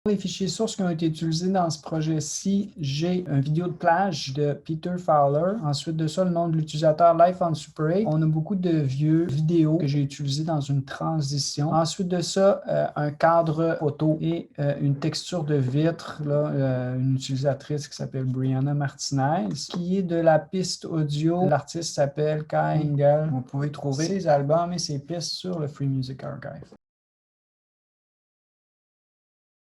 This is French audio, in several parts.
Les fichiers sources qui ont été utilisés dans ce projet-ci, j'ai une vidéo de plage de Peter Fowler. Ensuite de ça, le nom de l'utilisateur Life on Super 8. On a beaucoup de vieux vidéos que j'ai utilisées dans une transition. Ensuite de ça, un cadre photo et une texture de vitre, là, une utilisatrice qui s'appelle Brianna Martinez, qui est de la piste audio. L'artiste s'appelle Kai Engel. Vous pouvez trouver ses albums et ses pistes sur le Free Music Archive.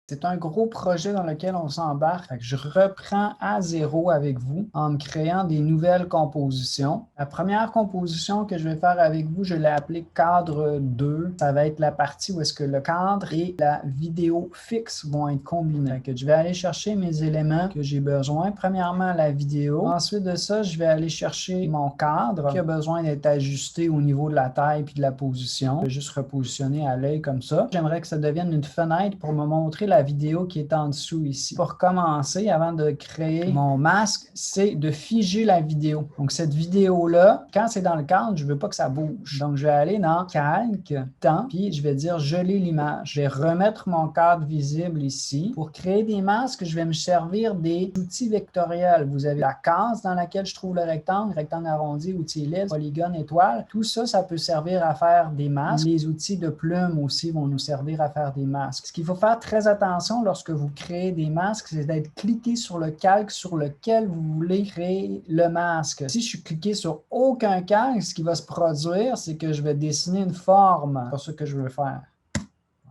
C'est un gros projet dans lequel on s'embarque. Je reprends à zéro avec vous en me créant des nouvelles compositions. La première composition que je vais faire avec vous, je l'ai appelée cadre 2. Ça va être la partie où est-ce que le cadre et la vidéo fixe vont être combinés. Je vais aller chercher mes éléments que j'ai besoin. Premièrement, la vidéo. Ensuite de ça, je vais aller chercher mon cadre qui a besoin d'être ajusté au niveau de la taille et de la position. Je vais juste repositionner à l'œil comme ça. J'aimerais que ça devienne une fenêtre pour me montrer la vidéo qui est en dessous ici. Pour commencer, avant de créer mon masque, c'est de figer la vidéo. Donc, cette vidéo-là, quand c'est dans le cadre, je ne veux pas que ça bouge. Donc, je vais aller dans Calque, Temps, puis je vais dire geler l'image. Je vais remettre mon cadre visible ici. Pour créer des masques, je vais me servir des outils vectoriels. Vous avez la case dans laquelle je trouve le rectangle arrondi, outil ellipse, polygone, étoile. Tout ça, ça peut servir à faire des masques. Les outils de plume aussi vont nous servir à faire des masques. Ce qu'il faut faire très attention lorsque vous créez des masques, c'est d'être cliqué sur le calque sur lequel vous voulez créer le masque. Si je suis cliqué sur aucun calque, ce qui va se produire, c'est que je vais dessiner une forme. C'est pas ce que je veux faire.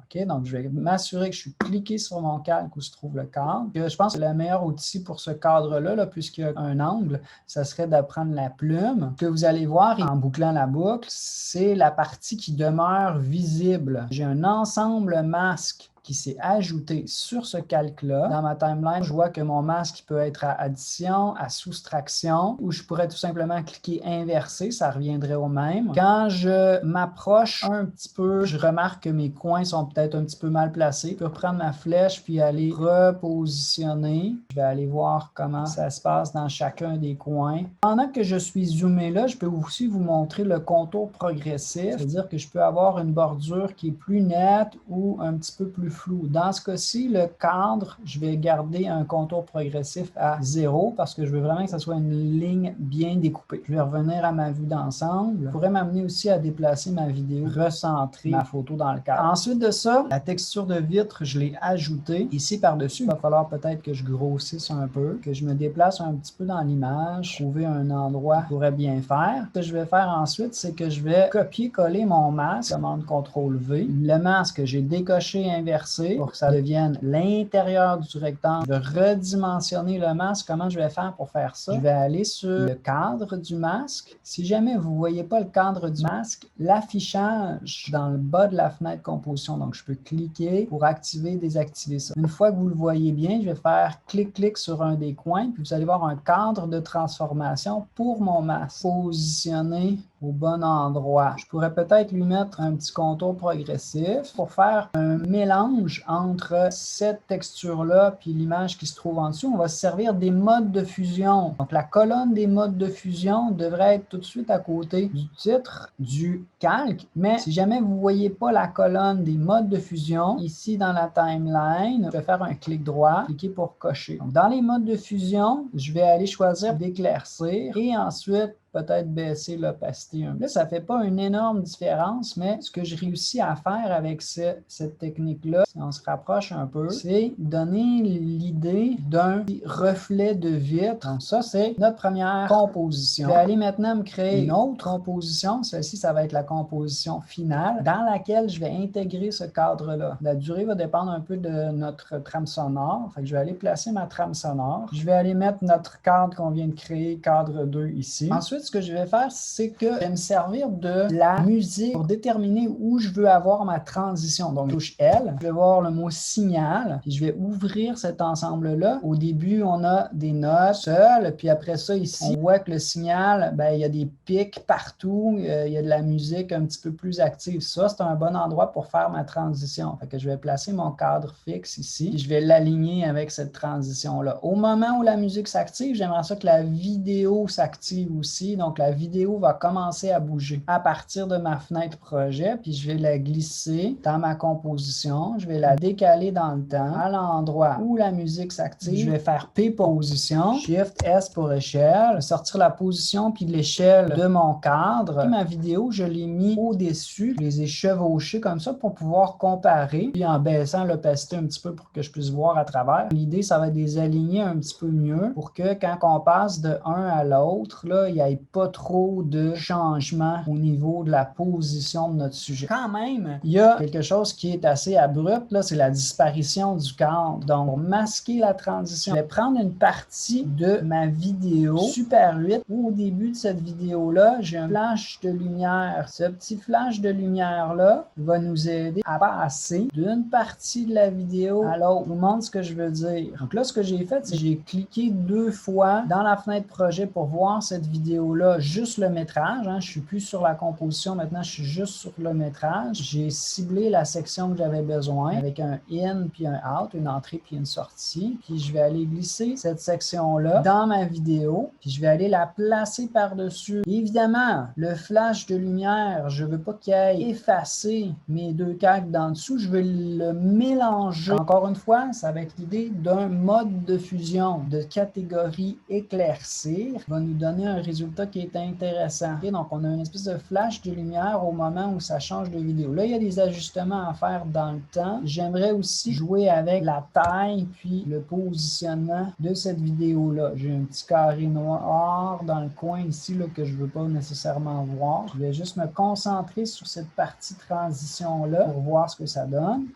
Okay, donc, je vais m'assurer que je suis cliqué sur mon calque où se trouve le cadre. Je pense que le meilleur outil pour ce cadre-là, puisqu'il y a un angle, ça serait de prendre la plume. Ce que vous allez voir en bouclant la boucle, c'est la partie qui demeure visible. J'ai un ensemble masque qui s'est ajouté sur ce calque-là. Dans ma timeline, je vois que mon masque peut être à addition, à soustraction, ou je pourrais tout simplement cliquer inversé, ça reviendrait au même. Quand je m'approche un petit peu, je remarque que mes coins sont peut-être un petit peu mal placés. Je peux prendre ma flèche puis aller repositionner. Je vais aller voir comment ça se passe dans chacun des coins. Pendant que je suis zoomé là, je peux aussi vous montrer le contour progressif, c'est-à-dire que je peux avoir une bordure qui est plus nette ou un petit peu plus flou. Dans ce cas-ci, le cadre, je vais garder un contour progressif à 0 parce que je veux vraiment que ça soit une ligne bien découpée. Je vais revenir à ma vue d'ensemble. Je pourrais m'amener aussi à déplacer ma vidéo, recentrer ma photo dans le cadre. Ensuite de ça, la texture de vitre, je l'ai ajoutée. Ici par-dessus, il va falloir peut-être que je grossisse un peu, que je me déplace un petit peu dans l'image, trouver un endroit qui pourrait bien faire. Ce que je vais faire ensuite, c'est que je vais copier-coller mon masque, commande CTRL-V. Le masque, j'ai décoché inversé pour que ça devienne l'intérieur du rectangle. Je vais redimensionner le masque. Comment je vais faire pour faire ça? Je vais aller sur le cadre du masque. Si jamais vous ne voyez pas le cadre du masque, l'affichage dans le bas de la fenêtre composition. Donc, je peux cliquer pour activer, désactiver ça. Une fois que vous le voyez bien, je vais faire clic-clic sur un des coins, puis vous allez voir un cadre de transformation pour mon masque. Positionner au bon endroit. Je pourrais peut-être lui mettre un petit contour progressif pour faire un mélange entre cette texture-là puis l'image qui se trouve en dessous. On va se servir des modes de fusion. Donc, la colonne des modes de fusion devrait être tout de suite à côté du titre du calque. Mais si jamais vous ne voyez pas la colonne des modes de fusion, ici dans la timeline, je vais faire un clic droit, cliquer pour cocher. Donc, dans les modes de fusion, je vais aller choisir d'éclaircir et ensuite peut-être baisser l'opacité un peu. Là, ça ne fait pas une énorme différence, mais ce que je réussis à faire avec cette technique-là, si on se rapproche un peu, c'est donner l'idée d'un reflet de vitre. Donc ça, c'est notre première composition. Je vais aller maintenant me créer une autre composition. Celle-ci, ça va être la composition finale, dans laquelle je vais intégrer ce cadre-là. La durée va dépendre un peu de notre trame sonore. Fait que je vais aller placer ma trame sonore. Je vais aller mettre notre cadre qu'on vient de créer, cadre 2 ici. Ensuite, ce que je vais faire, c'est que je vais me servir de la musique pour déterminer où je veux avoir ma transition. Donc, je touche L, je vais voir le mot signal, puis je vais ouvrir cet ensemble-là. Au début, on a des notes seules, puis après ça, ici, on voit que le signal, ben, il y a des pics partout, il y a de la musique un petit peu plus active. Ça, c'est un bon endroit pour faire ma transition. Fait que je vais placer mon cadre fixe ici, puis je vais l'aligner avec cette transition-là. Au moment où la musique s'active, j'aimerais ça que la vidéo s'active aussi. ici. Donc, la vidéo va commencer à bouger à partir de ma fenêtre projet, puis je vais la glisser dans ma composition. Je vais la décaler dans le temps à l'endroit où la musique s'active. Je vais faire P position, Shift S pour échelle, sortir la position puis l'échelle de mon cadre. Et ma vidéo, je l'ai mis au-dessus. Je les ai chevauchés comme ça pour pouvoir comparer. Puis en baissant l'opacité un petit peu pour que je puisse voir à travers. L'idée, ça va être de les aligner un petit peu mieux pour que quand on passe de un à l'autre, là, il n'y ait pas trop de changement au niveau de la position de notre sujet. Quand même, il y a quelque chose qui est assez abrupt, là, c'est la disparition du cadre. Donc, pour masquer la transition, je vais prendre une partie de ma vidéo Super 8 où au début de cette vidéo-là, j'ai un flash de lumière. Ce petit flash de lumière-là va nous aider à passer d'une partie de la vidéo à l'autre. Je vous montre ce que je veux dire. Donc là, ce que j'ai fait, c'est que j'ai cliqué 2 fois dans la fenêtre projet pour voir cette vidéo-là, juste le métrage. Je ne suis plus sur la composition, maintenant je suis juste sur le métrage. J'ai ciblé la section que j'avais besoin avec un in puis un out, une entrée puis une sortie. Puis je vais aller glisser cette section-là dans ma vidéo, puis je vais aller la placer par-dessus. Évidemment, le flash de lumière, je ne veux pas qu'il aille effacer mes 2 calques d'en dessous, je veux le mélanger. Encore une fois, ça va être l'idée d'un mode de fusion de catégorie éclaircir qui va nous donner un résultat qui est intéressant. Okay, donc, on a une espèce de flash de lumière au moment où ça change de vidéo. Là, il y a des ajustements à faire dans le temps. J'aimerais aussi jouer avec la taille puis le positionnement de cette vidéo-là. J'ai un petit carré noir dans le coin ici là, que je ne veux pas nécessairement voir. Je vais juste me concentrer sur cette partie transition-là pour voir ce que ça donne.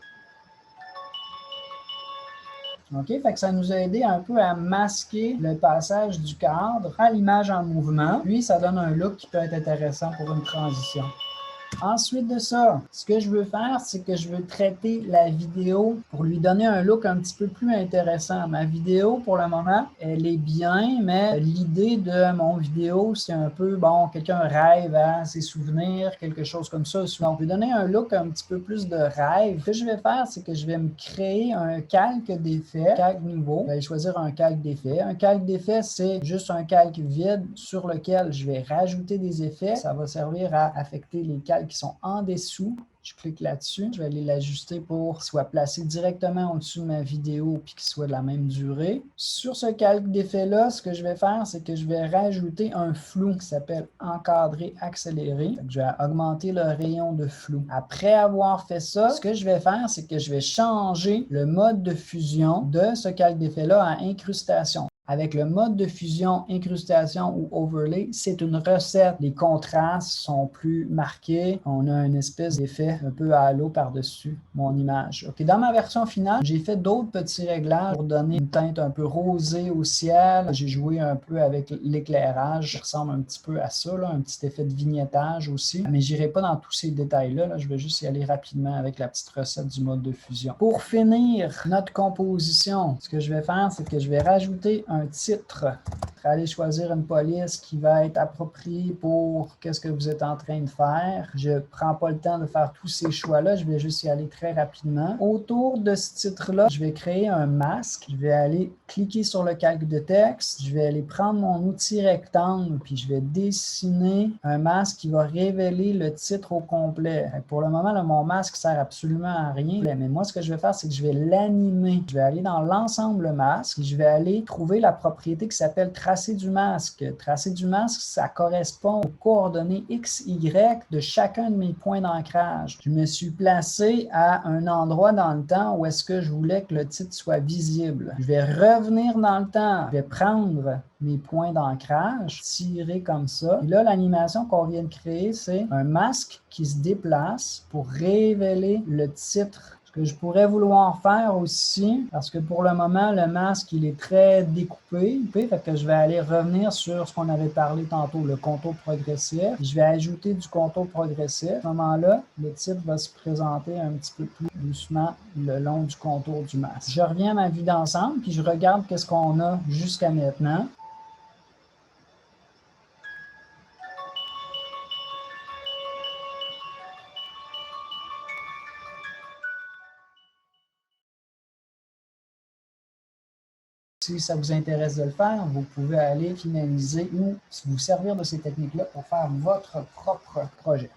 OK, fait que ça nous a aidé un peu à masquer le passage du cadre à l'image en mouvement. Puis, ça donne un look qui peut être intéressant pour une transition. Ensuite de ça, ce que je veux faire, c'est que je veux traiter la vidéo pour lui donner un look un petit peu plus intéressant. Ma vidéo, pour le moment, elle est bien, mais l'idée de mon vidéo, c'est un peu, bon, quelqu'un rêve à ses souvenirs, quelque chose comme ça. Donc, je vais donner un look un petit peu plus de rêve. Ce que je vais faire, c'est que je vais me créer un calque d'effets, calque nouveau. Je vais aller choisir un calque d'effets. Un calque d'effets, c'est juste un calque vide sur lequel je vais rajouter des effets. Ça va servir à affecter les calques qui sont en dessous. Je clique là-dessus. Je vais aller l'ajuster pour qu'il soit placé directement au-dessus de ma vidéo puis qu'il soit de la même durée. Sur ce calque d'effet-là, ce que je vais faire, c'est que je vais rajouter un flou qui s'appelle encadré accéléré. Je vais augmenter le rayon de flou. Après avoir fait ça, ce que je vais faire, c'est que je vais changer le mode de fusion de ce calque d'effet-là à incrustation. Avec le mode de fusion, incrustation ou overlay, c'est une recette. Les contrastes sont plus marqués. On a une espèce d'effet un peu halo par-dessus mon image. OK, dans ma version finale, j'ai fait d'autres petits réglages pour donner une teinte un peu rosée au ciel. J'ai joué un peu avec l'éclairage. Ça ressemble un petit peu à ça, là, un petit effet de vignettage aussi. Mais je n'irai pas dans tous ces détails-là. Là. Je vais juste y aller rapidement avec la petite recette du mode de fusion. Pour finir notre composition, ce que je vais faire, c'est que je vais rajouter un titre. Aller choisir une police qui va être appropriée pour qu'est-ce que vous êtes en train de faire. Je ne prends pas le temps de faire tous ces choix-là. Je vais juste y aller très rapidement. Autour de ce titre-là, je vais créer un masque. Je vais aller cliquer sur le calque de texte. Je vais aller prendre mon outil rectangle puis je vais dessiner un masque qui va révéler le titre au complet. Pour le moment, là, mon masque ne sert absolument à rien. Mais moi, ce que je vais faire, c'est que je vais l'animer. Je vais aller dans l'ensemble masque. Je vais aller trouver la propriété qui s'appelle tracé du masque. Tracé du masque, ça correspond aux coordonnées X, Y de chacun de mes points d'ancrage. Je me suis placé à un endroit dans le temps où est-ce que je voulais que le titre soit visible. Je vais revenir dans le temps. Je vais prendre mes points d'ancrage, tirer comme ça. Et là, l'animation qu'on vient de créer, c'est un masque qui se déplace pour révéler le titre. Ce que je pourrais vouloir faire aussi, parce que pour le moment, le masque, il est très découpé. Fait que je vais aller revenir sur ce qu'on avait parlé tantôt, le contour progressif. Je vais ajouter du contour progressif. À ce moment-là, le titre va se présenter un petit peu plus doucement le long du contour du masque. Je reviens à ma vue d'ensemble, puis je regarde qu'est-ce qu'on a jusqu'à maintenant. Si ça vous intéresse de le faire, vous pouvez aller finaliser ou vous servir de ces techniques-là pour faire votre propre projet.